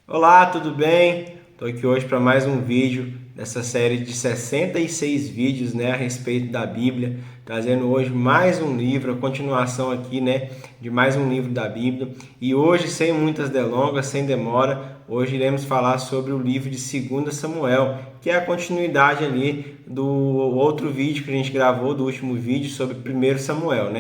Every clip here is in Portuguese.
Olá, tudo bem? Estou aqui hoje para mais um vídeo dessa série de 66 vídeos, a respeito da Bíblia, trazendo hoje mais um livro, a continuação aqui, de mais um livro da Bíblia. E hoje, sem muitas delongas, sem demora, hoje iremos falar sobre o livro de 2 Samuel, que é a continuidade ali do outro vídeo que a gente gravou, do último vídeo sobre 1 Samuel,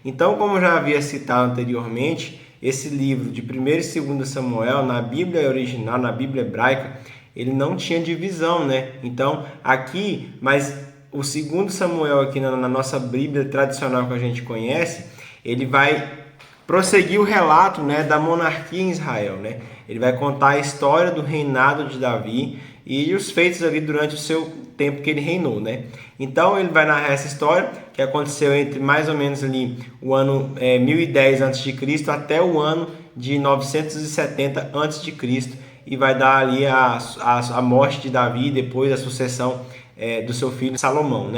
Então, como eu já havia citado anteriormente, esse livro de 1 e 2 Samuel, na Bíblia original, na Bíblia hebraica, ele não tinha divisão, Então, aqui, mas o 2 Samuel aqui na nossa Bíblia tradicional que a gente conhece, ele vai prosseguir o relato, da monarquia em Israel, Ele vai contar a história do reinado de Davi e os feitos ali durante o seu tempo que ele reinou, Então ele vai narrar essa história que aconteceu entre mais ou menos ali o ano 1010 a.C. até o ano de 970 a.C. e vai dar ali a morte de Davi e depois a sucessão do seu filho Salomão,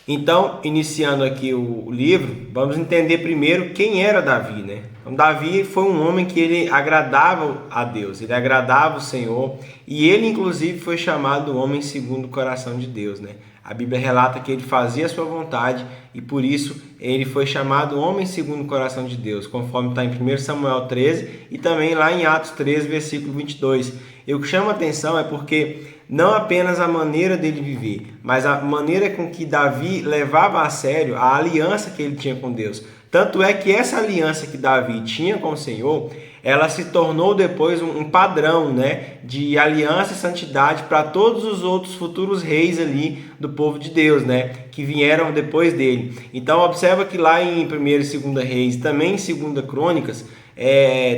Então, iniciando aqui o livro, vamos entender primeiro quem era Davi, Então, Davi foi um homem que ele agradava a Deus, ele agradava o Senhor e ele, inclusive, foi chamado homem segundo o coração de Deus, A Bíblia relata que ele fazia a sua vontade e, por isso, ele foi chamado homem segundo o coração de Deus, conforme está em 1 Samuel 13 e também lá em Atos 13, versículo 22. E o que chama a atenção é porque não apenas a maneira dele viver, mas a maneira com que Davi levava a sério a aliança que ele tinha com Deus. Tanto é que essa aliança que Davi tinha com o Senhor, ela se tornou depois um padrão, de aliança e santidade para todos os outros futuros reis ali do povo de Deus, que vieram depois dele. Então observa que lá em 1 e 2 Reis, também em 2 Crônicas,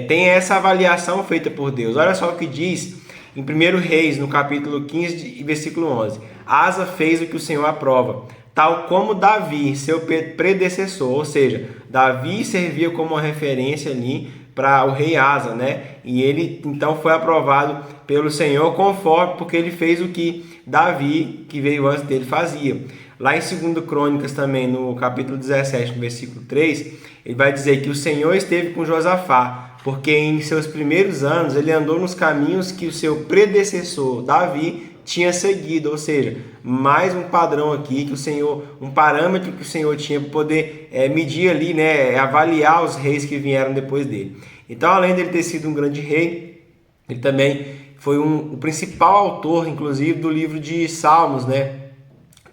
tem essa avaliação feita por Deus. Olha só o que diz em 1 Reis, no capítulo 15, versículo 11. Asa fez o que o Senhor aprova, tal como Davi, seu predecessor. Ou seja, Davi servia como uma referência ali para o rei Asa, E ele então foi aprovado pelo Senhor conforme, porque ele fez o que Davi, que veio antes dele, fazia. Lá em 2 Crônicas também, no capítulo 17, no versículo 3, ele vai dizer que o Senhor esteve com Josafá, porque em seus primeiros anos ele andou nos caminhos que o seu predecessor Davi tinha seguido, ou seja, mais um padrão aqui que o Senhor, um parâmetro que o Senhor tinha para poder medir ali, avaliar os reis que vieram depois dele. Então, além dele ter sido um grande rei, ele também foi o principal autor, inclusive, do livro de Salmos,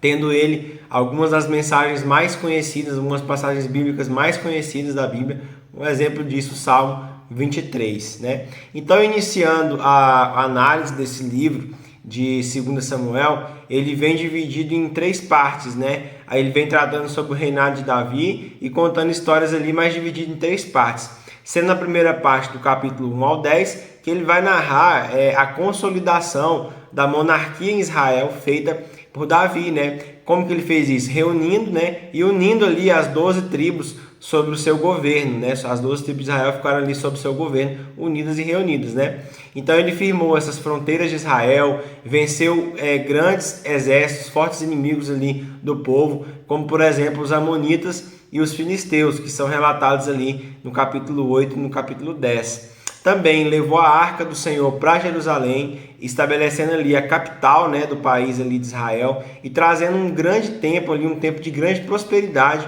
tendo ele algumas das mensagens mais conhecidas, algumas passagens bíblicas mais conhecidas da Bíblia. Um exemplo disso, o Salmo 23, Então, iniciando a análise desse livro de 2 Samuel, ele vem dividido em 3 partes, Aí ele vem tratando sobre o reinado de Davi e contando histórias ali, mas dividido em 3 partes. Sendo na primeira parte do capítulo 1 ao 10, que ele vai narrar a consolidação da monarquia em Israel feita por Davi, Como que ele fez isso? Reunindo, e unindo ali as 12 tribos sobre o seu governo, As 12 tribos de Israel ficaram ali sob o seu governo, unidas e reunidas, Então ele firmou essas fronteiras de Israel, venceu grandes exércitos, fortes inimigos ali do povo, como por exemplo os amonitas e os filisteus, que são relatados ali no capítulo 8 e no capítulo 10. Também levou a arca do Senhor para Jerusalém, estabelecendo ali a capital, do país ali de Israel e trazendo um grande tempo ali, um tempo de grande prosperidade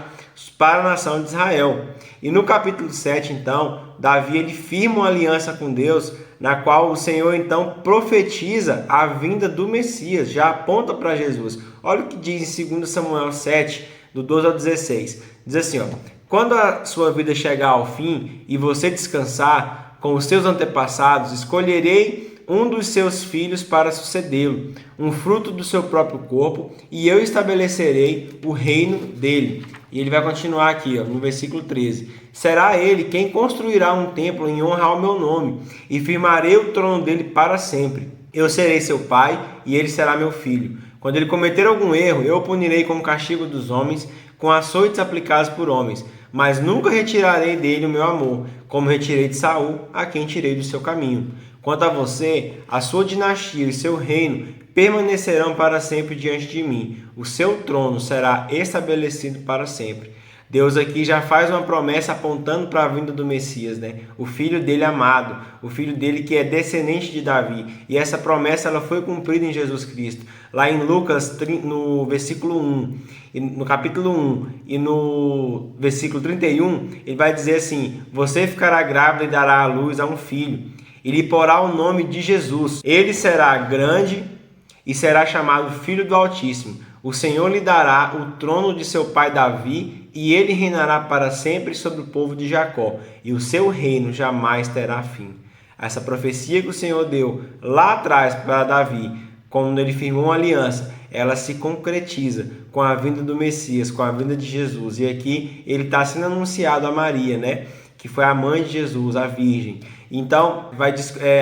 para a nação de Israel. E no capítulo 7, então, Davi ele firma uma aliança com Deus, na qual o Senhor então profetiza a vinda do Messias, já aponta para Jesus. Olha o que diz em 2 Samuel 7, do 12 ao 16. Diz assim, quando a sua vida chegar ao fim e você descansar com os seus antepassados, escolherei um dos seus filhos para sucedê-lo, um fruto do seu próprio corpo, e eu estabelecerei o reino dele. E ele vai continuar aqui, no versículo 13. Será ele quem construirá um templo em honra ao meu nome, e firmarei o trono dele para sempre. Eu serei seu pai, e ele será meu filho. Quando ele cometer algum erro, eu o punirei como castigo dos homens, com açoites aplicados por homens, mas nunca retirarei dele o meu amor, como retirei de Saul, a quem tirei do seu caminho. Quanto a você, a sua dinastia e seu reino permanecerão para sempre diante de mim. O seu trono será estabelecido para sempre. Deus aqui já faz uma promessa apontando para a vinda do Messias, né? O filho dele amado, o filho dele que é descendente de Davi. E essa promessa ela foi cumprida em Jesus Cristo. Lá em Lucas, no versículo 1, no capítulo 1 e no versículo 31, ele vai dizer assim: você ficará grávida e dará à luz a um filho, e lhe porá o nome de Jesus. Ele será grande e será chamado Filho do Altíssimo. O Senhor lhe dará o trono de seu pai Davi, e ele reinará para sempre sobre o povo de Jacó, e o seu reino jamais terá fim. Essa profecia que o Senhor deu lá atrás para Davi, quando ele firmou uma aliança, ela se concretiza com a vinda do Messias, com a vinda de Jesus. E aqui ele está sendo anunciado a Maria, né? Que foi a mãe de Jesus, a Virgem. Então, vai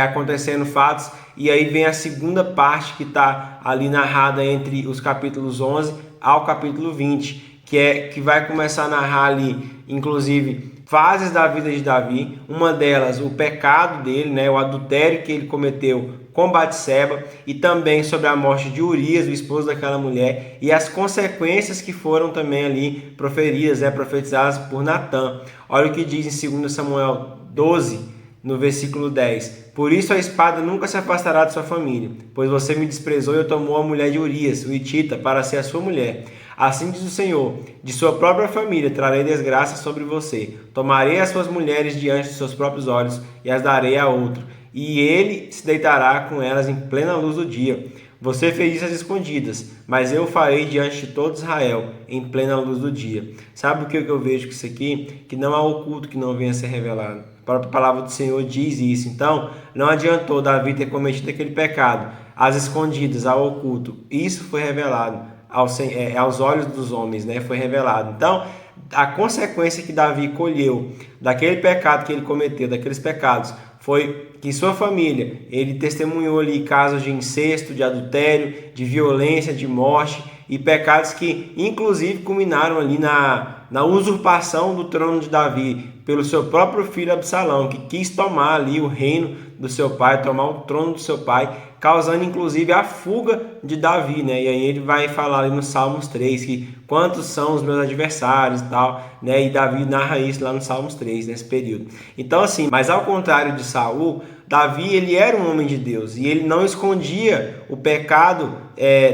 acontecendo fatos, e aí vem a segunda parte que está ali narrada entre os capítulos 11 ao capítulo 20, que vai começar a narrar ali, inclusive, fases da vida de Davi. Uma delas, o pecado dele, né, o adultério que ele cometeu com Batseba, e também sobre a morte de Urias, o esposo daquela mulher, e as consequências que foram também ali proferidas, profetizadas por Natã. Olha o que diz em 2 Samuel 12, no versículo 10. Por isso a espada nunca se afastará de sua família, pois você me desprezou e tomou a mulher de Urias, o hitita, para ser a sua mulher. Assim diz o Senhor: de sua própria família trarei desgraça sobre você. Tomarei as suas mulheres diante de seus próprios olhos e as darei a outro, e ele se deitará com elas em plena luz do dia. Você fez isso às escondidas, mas eu o farei diante de todo Israel, em plena luz do dia. Sabe o que eu vejo com isso aqui? Que não há oculto que não venha a ser revelado. A própria palavra do Senhor diz isso. Então, não adiantou Davi ter cometido aquele pecado às escondidas, ao oculto. Isso foi revelado aos olhos dos homens, né? Foi revelado. Então, a consequência que Davi colheu daquele pecado que ele cometeu, daqueles pecados, foi que em sua família ele testemunhou ali casos de incesto, de adultério, de violência, de morte e pecados que inclusive culminaram ali na usurpação do trono de Davi pelo seu próprio filho Absalão, que quis tomar ali o reino do seu pai, tomar o trono do seu pai, causando inclusive a fuga de Davi, né? E aí ele vai falar ali no Salmos 3 que quantos são os meus adversários e tal, né? E Davi narra isso lá no Salmos 3, nesse período. Então assim, mas ao contrário de Saul, Davi ele era um homem de Deus e ele não escondia o pecado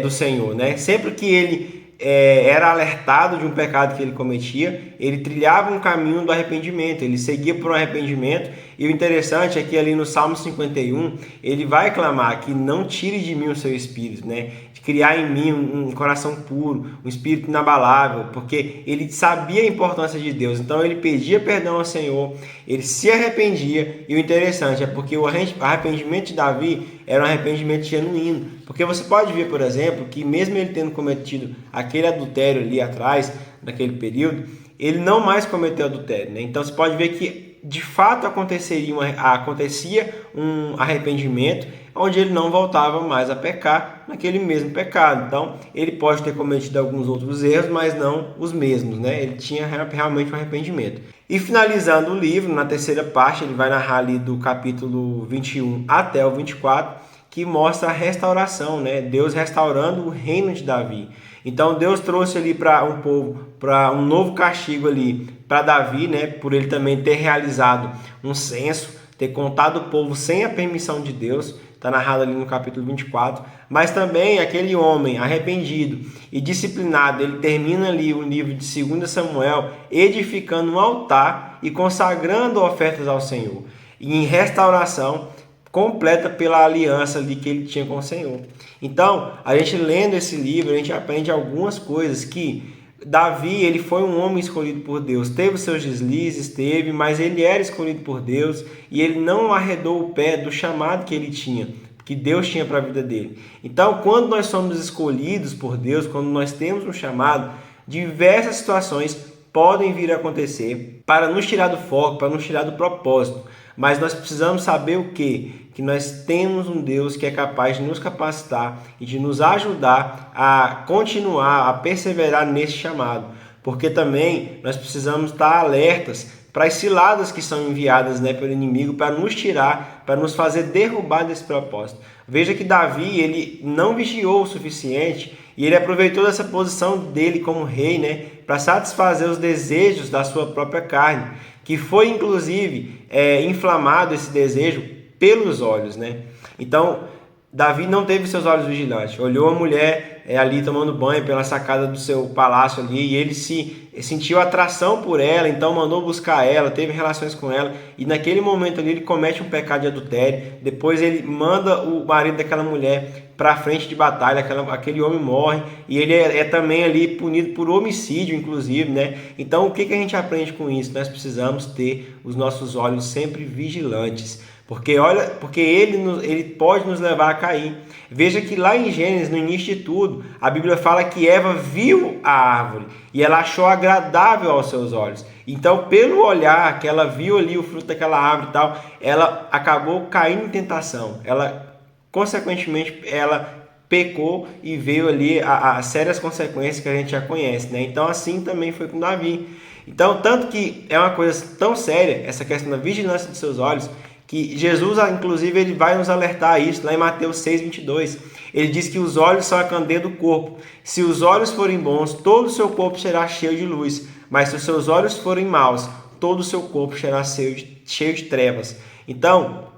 do Senhor, né? Sempre que ele era alertado de um pecado que ele cometia, ele trilhava um caminho do arrependimento, ele seguia por um arrependimento. E o interessante é que ali no Salmo 51, ele vai clamar que não tire de mim o seu espírito, né? De criar em mim um coração puro, um espírito inabalável, porque ele sabia a importância de Deus. Então ele pedia perdão ao Senhor, ele se arrependia. E o interessante é porque o arrependimento de Davi era um arrependimento genuíno. Porque você pode ver, por exemplo, que mesmo ele tendo cometido aquele adultério ali atrás, naquele período, ele não mais cometeu adultério, né? Então você pode ver que de fato acontecia um arrependimento, onde ele não voltava mais a pecar naquele mesmo pecado. Então ele pode ter cometido alguns outros erros, mas não os mesmos, né? Ele tinha realmente um arrependimento. E finalizando o livro, na terceira parte, ele vai narrar ali do capítulo 21 até o 24, que mostra a restauração, né? Deus restaurando o reino de Davi. Então Deus trouxe ali para um povo, para um novo castigo ali para Davi, né? Por ele também ter realizado um censo, ter contado o povo sem a permissão de Deus. Está narrado ali no capítulo 24. Mas também aquele homem arrependido e disciplinado, ele termina ali o livro de 2 Samuel edificando um altar e consagrando ofertas ao Senhor. E em restauração completa pela aliança ali que ele tinha com o Senhor. Então, a gente lendo esse livro, a gente aprende algumas coisas, que Davi, ele foi um homem escolhido por Deus, teve seus deslizes, mas ele era escolhido por Deus e ele não arredou o pé do chamado que ele tinha, que Deus tinha para a vida dele. Então, quando nós somos escolhidos por Deus, quando nós temos um chamado, diversas situações podem vir a acontecer para nos tirar do foco, para nos tirar do propósito. Mas nós precisamos saber o quê? Que nós temos um Deus que é capaz de nos capacitar e de nos ajudar a continuar, a perseverar nesse chamado. Porque também nós precisamos estar alertas para as ciladas que são enviadas, né, pelo inimigo para nos tirar, para nos fazer derrubar desse propósito. Veja que Davi, ele não vigiou o suficiente e ele aproveitou dessa posição dele como rei, né, para satisfazer os desejos da sua própria carne, que foi inclusive inflamado esse desejo pelos olhos, né? Então, Davi não teve seus olhos vigilantes, olhou a mulher ali tomando banho pela sacada do seu palácio ali, e ele sentiu atração por ela, então mandou buscar ela, teve relações com ela, e naquele momento ali ele comete um pecado de adultério. Depois ele manda o marido daquela mulher para a frente de batalha, aquele homem morre, e ele é também ali punido por homicídio, inclusive, né? Então o que a gente aprende com isso? Nós precisamos ter os nossos olhos sempre vigilantes, porque ele pode nos levar a cair. Veja que lá em Gênesis, no início de tudo, a Bíblia fala que Eva viu a árvore e ela achou agradável aos seus olhos. Então, pelo olhar que ela viu ali o fruto daquela árvore e tal, ela acabou caindo em tentação. Consequentemente, ela pecou e veio ali as sérias consequências que a gente já conhece, né? Então, assim também foi com Davi. Então, tanto que é uma coisa tão séria, essa questão da vigilância dos seus olhos, que Jesus, inclusive, ele vai nos alertar a isso, lá em Mateus 6:22. Ele diz que os olhos são a candeia do corpo. Se os olhos forem bons, todo o seu corpo será cheio de luz. Mas se os seus olhos forem maus, todo o seu corpo será cheio de trevas. Então,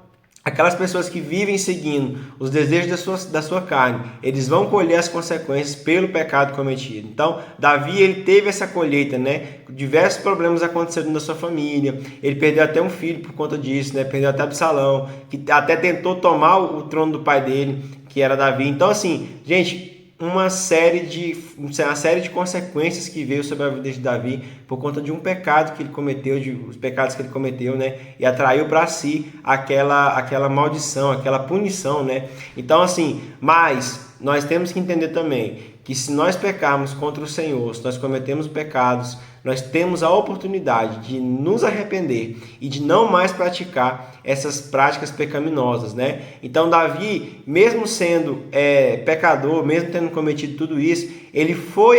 aquelas pessoas que vivem seguindo os desejos da sua carne, eles vão colher as consequências pelo pecado cometido. Então, Davi, ele teve essa colheita, né? Diversos problemas aconteceram na sua família. Ele perdeu até um filho por conta disso, né? Perdeu até Absalão, que até tentou tomar o trono do pai dele, que era Davi. Então, assim, gente, uma série de consequências que veio sobre a vida de Davi por conta de um pecado que ele cometeu, os pecados que ele cometeu, né? E atraiu para si aquela maldição, aquela punição, né? Então, assim, mas nós temos que entender também que se nós pecarmos contra o Senhor, se nós cometemos pecados, nós temos a oportunidade de nos arrepender e de não mais praticar essas práticas pecaminosas, né? Então Davi, mesmo sendo pecador, mesmo tendo cometido tudo isso, ele foi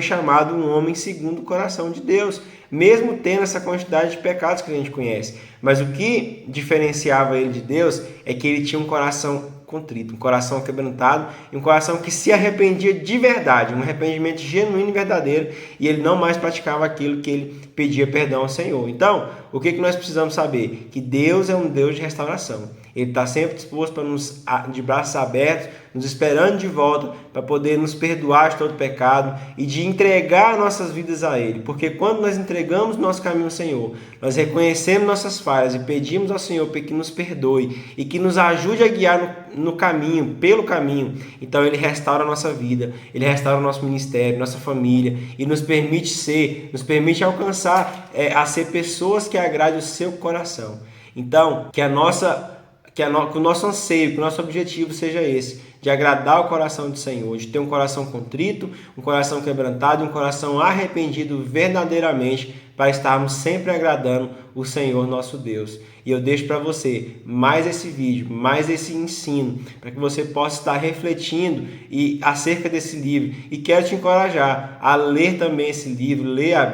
chamado um homem segundo o coração de Deus, mesmo tendo essa quantidade de pecados que a gente conhece. Mas o que diferenciava ele de Deus é que ele tinha um coração contrito, um coração quebrantado e um coração que se arrependia de verdade, um arrependimento genuíno e verdadeiro, e ele não mais praticava aquilo que ele pedia perdão ao Senhor. Então, o que nós precisamos saber? Que Deus é um Deus de restauração. Ele está sempre disposto para nos, de braços abertos, nos esperando de volta para poder nos perdoar de todo pecado e de entregar nossas vidas a Ele. Porque quando nós entregamos nosso caminho ao Senhor, nós reconhecemos nossas falhas e pedimos ao Senhor para que nos perdoe e que nos ajude a guiar no caminho, pelo caminho. Então Ele restaura a nossa vida, Ele restaura o nosso ministério, nossa família e nos permite alcançar a ser pessoas que agradem o seu coração. Então, que o nosso anseio, que o nosso objetivo seja esse, de agradar o coração do Senhor, de ter um coração contrito, um coração quebrantado, um coração arrependido verdadeiramente, para estarmos sempre agradando o Senhor nosso Deus. E eu deixo para você mais esse vídeo, mais esse ensino, para que você possa estar refletindo acerca desse livro. E quero te encorajar a ler também esse livro, leia a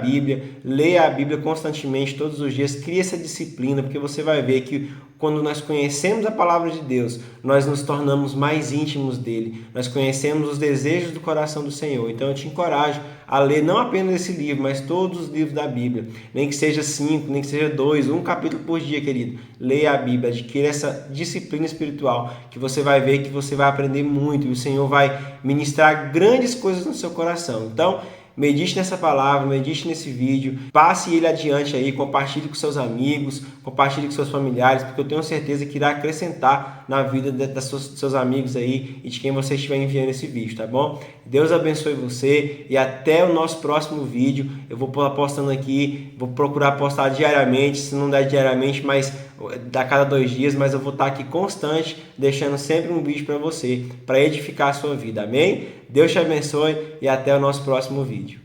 Bíblia constantemente, todos os dias, crie essa disciplina, porque você vai ver que quando nós conhecemos a palavra de Deus, nós nos tornamos mais íntimos dele, nós conhecemos os desejos do coração do Senhor. Então eu te encorajo a ler não apenas esse livro, mas todos os livros da Bíblia, nem que seja 5, nem que seja 2, um capítulo por dia, querido. Leia a Bíblia, adquira essa disciplina espiritual, que você vai ver que você vai aprender muito e o Senhor vai ministrar grandes coisas no seu coração. Então, medite nessa palavra, medite nesse vídeo, passe ele adiante aí, compartilhe com seus amigos, compartilhe com seus familiares, porque eu tenho certeza que irá acrescentar na vida dos seus amigos aí e de quem você estiver enviando esse vídeo, tá bom? Deus abençoe você e até o nosso próximo vídeo. Eu vou postando aqui, vou procurar postar diariamente, se não der diariamente, mas a cada 2 dias, mas eu vou estar aqui constante, deixando sempre um vídeo para você, para edificar a sua vida, amém? Deus te abençoe e até o nosso próximo vídeo.